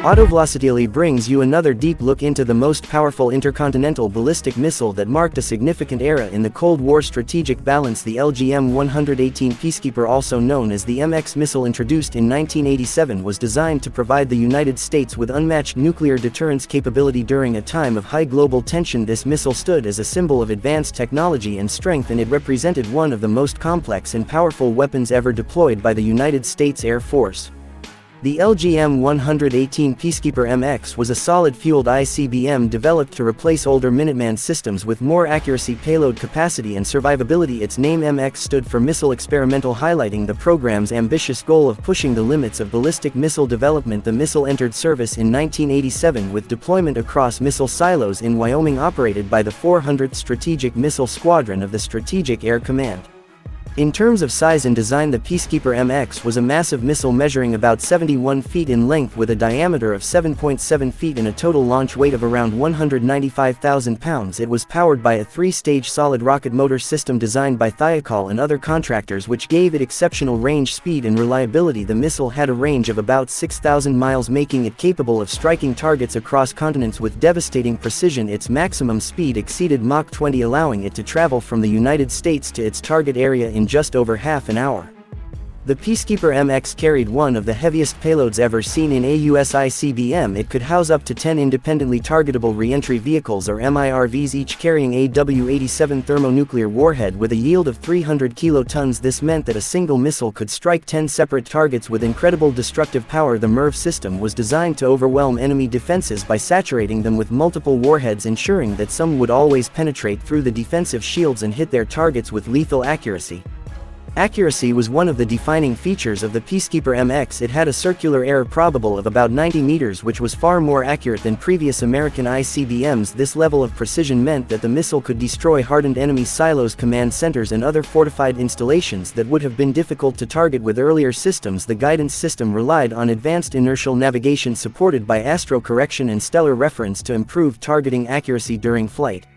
Autovelocity brings you another deep look into the most powerful intercontinental ballistic missile that marked a significant era in the Cold War strategic balance. The LGM-118 Peacekeeper, also known as the MX missile, introduced in 1987, was designed to provide the United States with unmatched nuclear deterrence capability during a time of high global tension. This missile stood as a symbol of advanced technology and strength, and it represented one of the most complex and powerful weapons ever deployed by the United States Air Force. The LGM-118 Peacekeeper MX was a solid-fueled ICBM developed to replace older Minuteman systems with more accuracy, payload capacity, and survivability. Its name MX stood for Missile Experimental, highlighting the program's ambitious goal of pushing the limits of ballistic missile development. The missile entered service in 1987 with deployment across missile silos in Wyoming, operated by the 400th Strategic Missile Squadron of the Strategic Air Command. In terms of size and design, the Peacekeeper MX was a massive missile measuring about 71 feet in length with a diameter of 7.7 feet and a total launch weight of around 195,000 pounds. It was powered by a 3-stage solid rocket motor system designed by Thiokol and other contractors, which gave it exceptional range, speed, and reliability. The missile had a range of about 6,000 miles, making it capable of striking targets across continents with devastating precision. Its maximum speed exceeded Mach 20, allowing it to travel from the United States to its target area in just over half an hour. The Peacekeeper MX carried one of the heaviest payloads ever seen in a US ICBM. It could house up to 10 independently targetable reentry vehicles, or MIRVs, each carrying a W-87 thermonuclear warhead with a yield of 300 kilotons. This meant that a single missile could strike 10 separate targets with incredible destructive power. The MIRV system was designed to overwhelm enemy defenses by saturating them with multiple warheads, ensuring that some would always penetrate through the defensive shields and hit their targets with lethal accuracy. Accuracy was one of the defining features of the Peacekeeper MX. It had a circular error probable of about 90 meters, which was far more accurate than previous American ICBMs. This level of precision meant that the missile could destroy hardened enemy silos, command centers, and other fortified installations that would have been difficult to target with earlier systems. The guidance system relied on advanced inertial navigation supported by astro correction and stellar reference to improve targeting accuracy during flight.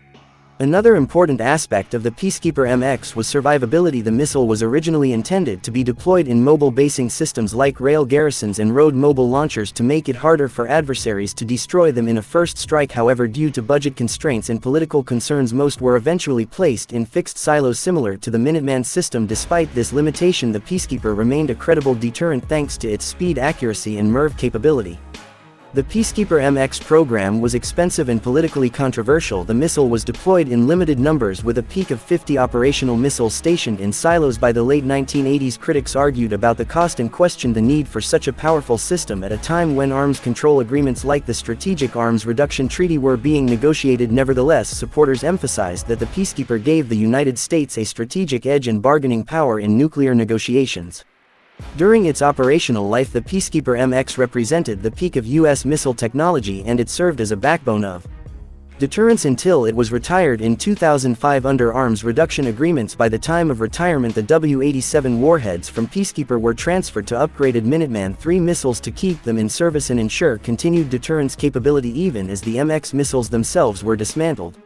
Another important aspect of the Peacekeeper MX was survivability. The missile was originally intended to be deployed in mobile basing systems like rail garrisons and road mobile launchers to make it harder for adversaries to destroy them in a first strike. However, due to budget constraints and political concerns, most were eventually placed in fixed silos similar to the Minuteman system. Despite this limitation, the Peacekeeper remained a credible deterrent thanks to its speed, accuracy, and MIRV capability. The Peacekeeper MX program was expensive and politically controversial. The missile was deployed in limited numbers, with a peak of 50 operational missiles stationed in silos. By the late 1980s, critics argued about the cost and questioned the need for such a powerful system at a time when arms control agreements like the Strategic Arms Reduction Treaty were being negotiated. Nevertheless, supporters emphasized that the Peacekeeper gave the United States a strategic edge and bargaining power in nuclear negotiations. During its operational life, the Peacekeeper MX represented the peak of U.S. missile technology, and it served as a backbone of deterrence until it was retired in 2005 under arms reduction agreements. By the time of retirement, the W-87 warheads from Peacekeeper were transferred to upgraded Minuteman III missiles to keep them in service and ensure continued deterrence capability even as the MX missiles themselves were dismantled.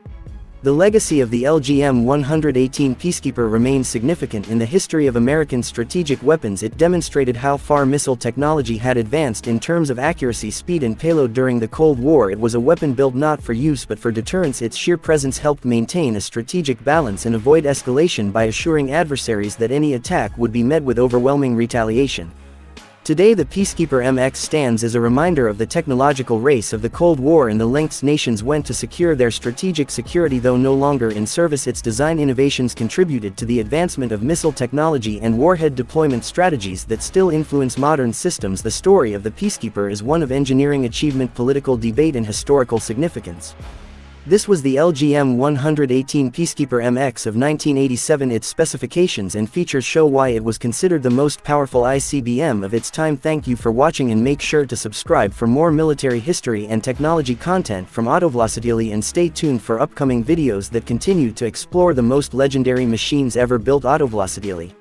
The legacy of the LGM-118 Peacekeeper remains significant in the history of American strategic weapons. It demonstrated how far missile technology had advanced in terms of accuracy, speed, and payload during the Cold War. It was a weapon built not for use but for deterrence. Its sheer presence helped maintain a strategic balance and avoid escalation by assuring adversaries that any attack would be met with overwhelming retaliation. Today, the Peacekeeper MX stands as a reminder of the technological race of the Cold War and the lengths nations went to secure their strategic security. Though no longer in service, its design innovations contributed to the advancement of missile technology and warhead deployment strategies that still influence modern systems. The story of the Peacekeeper is one of engineering achievement, political debate, and historical significance. This was the LGM-118 Peacekeeper MX of 1987. Its specifications and features show why it was considered the most powerful ICBM of its time. Thank you for watching, and make sure to subscribe for more military history and technology content from Autovelocity, and stay tuned for upcoming videos that continue to explore the most legendary machines ever built. Autovelocity.